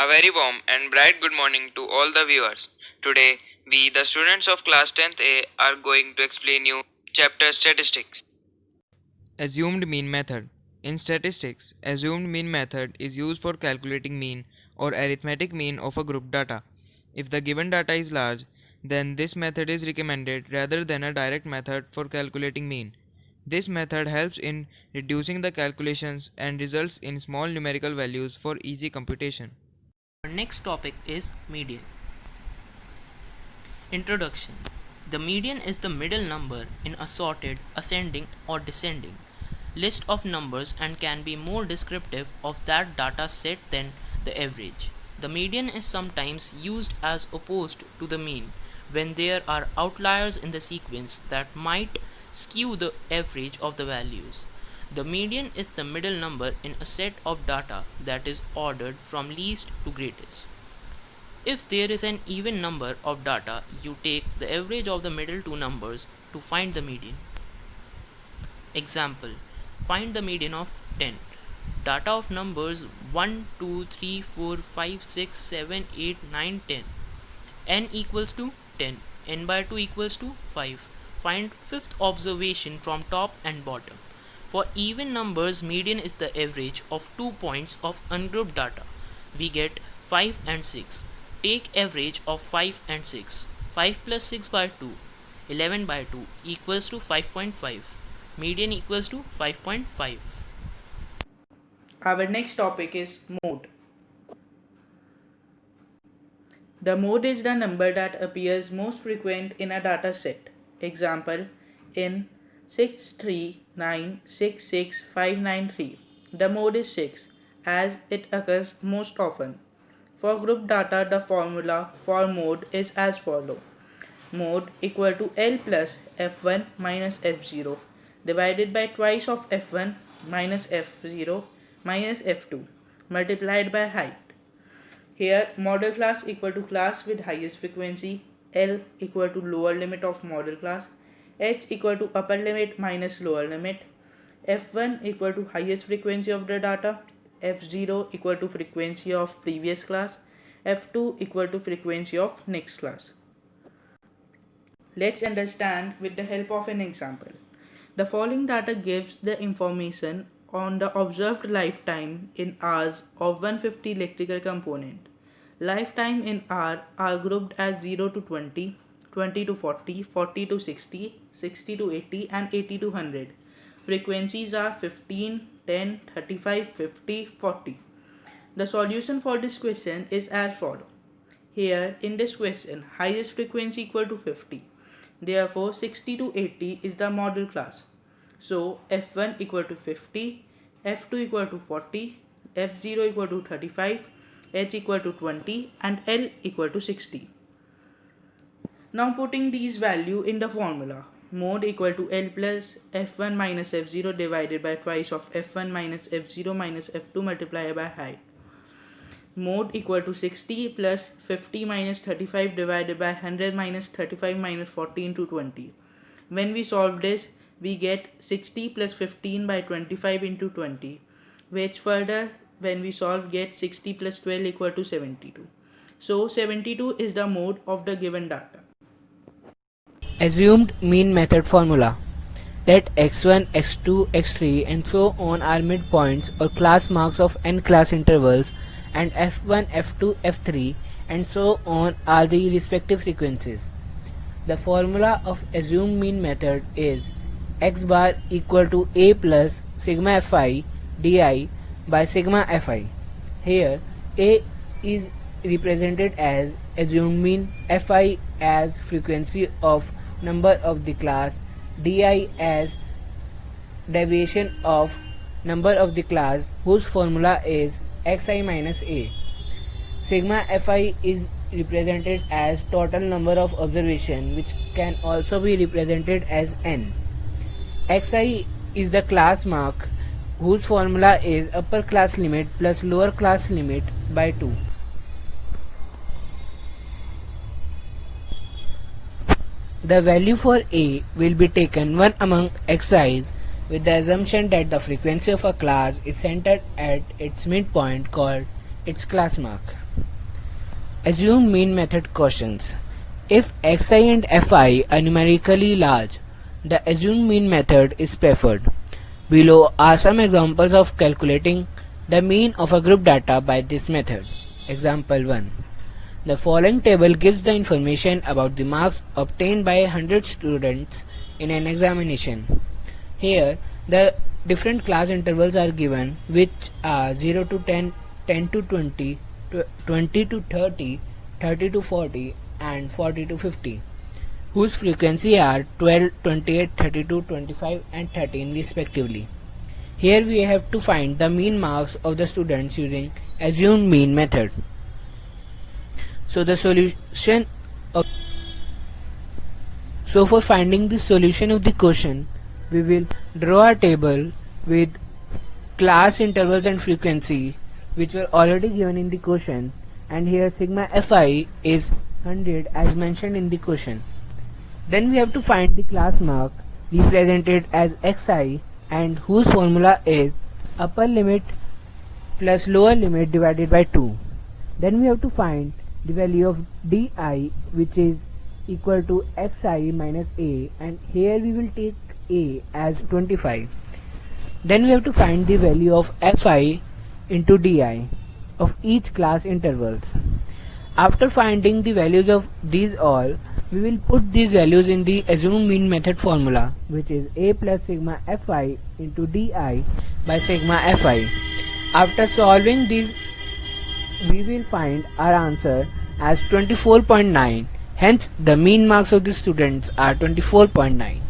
A very warm and bright good morning to all the viewers. Today, we, the students of class 10th A, are going to explain you chapter Statistics. Assumed mean method. In statistics, assumed mean method is used for calculating mean or arithmetic mean of a group data. If the given data is large, then this method is recommended rather than a direct method for calculating mean. This method helps in reducing the calculations and results in small numerical values for easy computation. Our next topic is median. Introduction. The median is the middle number in a sorted, ascending or descending list of numbers and can be more descriptive of that data set than the average. The median is sometimes used as opposed to the mean when there are outliers in the sequence that might skew the average of the values. The median is the middle number in a set of data that is ordered from least to greatest. If there is an even number of data, you take the average of the middle two numbers to find the median. Example: find the median of 10. Data of numbers 1, 2, 3, 4, 5, 6, 7, 8, 9, 10. N equals to 10. N by 2 equals to 5. Find fifth observation from top and bottom. For even numbers, median is the average of 2 points of ungrouped data. We get 5 and 6. Take average of 5 and 6. 5 plus 6 by 2, 11 by 2 equals to 5.5. Median equals to 5.5. Our next topic is mode. The mode is the number that appears most frequent in a data set. Example, in 63966,593, the mode is 6 as it occurs most often. For group data, the formula for mode is as follows. Mode equal to L plus F1 minus F0 divided by twice of F1 minus F0 minus F2 multiplied by height. Here model class equal to class with highest frequency, L equal to lower limit of model class, H equal to upper limit minus lower limit, F1 equal to highest frequency of the data, F0 equal to frequency of previous class, F2 equal to frequency of next class. Let's understand with the help of an example. The following data gives the information on the observed lifetime in hours of 150 electrical component. Lifetime in hour are grouped as 0 to 20, 20 to 40, 40 to 60, 60 to 80 and 80 to 100. Frequencies are 15, 10, 35, 50, 40. The solution for this question is as follows. Here in this question, highest frequency equal to 50. Therefore, 60 to 80 is the model class. So, F1 equal to 50, F2 equal to 40, F0 equal to 35, H equal to 20 and L equal to 60. Now putting these value in the formula. Mode equal to L plus F1 minus F0 divided by twice of F1 minus F0 minus F2 multiplied by height. Mode equal to 60 plus 50 minus 35 divided by 100 minus 35 minus 40 into 20. When we solve this, we get 60 plus 15 by 25 into 20, which further when we solve get 60 plus 12 equal to 72. So 72 is the mode of the given data. Assumed mean method formula. Let x1, x2, x3 and so on are midpoints or class marks of n class intervals, and f1, f2, f3 and so on are the respective frequencies. The formula of assumed mean method is x bar equal to a plus sigma fi di by sigma fi. Here a is represented as assumed mean, fi as frequency of number of the class, di as deviation of number of the class whose formula is xi minus a. Sigma fi is represented as total number of observation, which can also be represented as n. Xi is the class mark whose formula is upper class limit plus lower class limit by 2. The value for a will be taken one among xi's with the assumption that the frequency of a class is centered at its midpoint called its class mark. Assume mean method questions. If xi and fi are numerically large, the assume mean method is preferred. Below are some examples of calculating the mean of a group data by this method. Example 1. The following table gives the information about the marks obtained by 100 students in an examination. Here, the different class intervals are given, which are 0 to 10, 10 to 20, 20 to 30, 30 to 40 and 40 to 50, whose frequency are 12, 28, 32, 25 and 13 respectively. Here we have to find the mean marks of the students using assumed mean method. So for finding the solution of the question, we will draw a table with class intervals and frequency which were already given in the question, and here sigma fi is 100 as mentioned in the question. Then we have to find the class mark represented as xi, and whose formula is upper limit plus lower limit divided by 2. Then we have to find the value of di, which is equal to xi minus a, and here we will take a as 25. Then we have to find the value of fi into di of each class intervals. After finding the values of these all, we will put these values in the assumed mean method formula, which is a plus sigma fi into di by sigma fi. After solving these, we will find our answer as 24.9. Hence, the mean marks of the students are 24.9.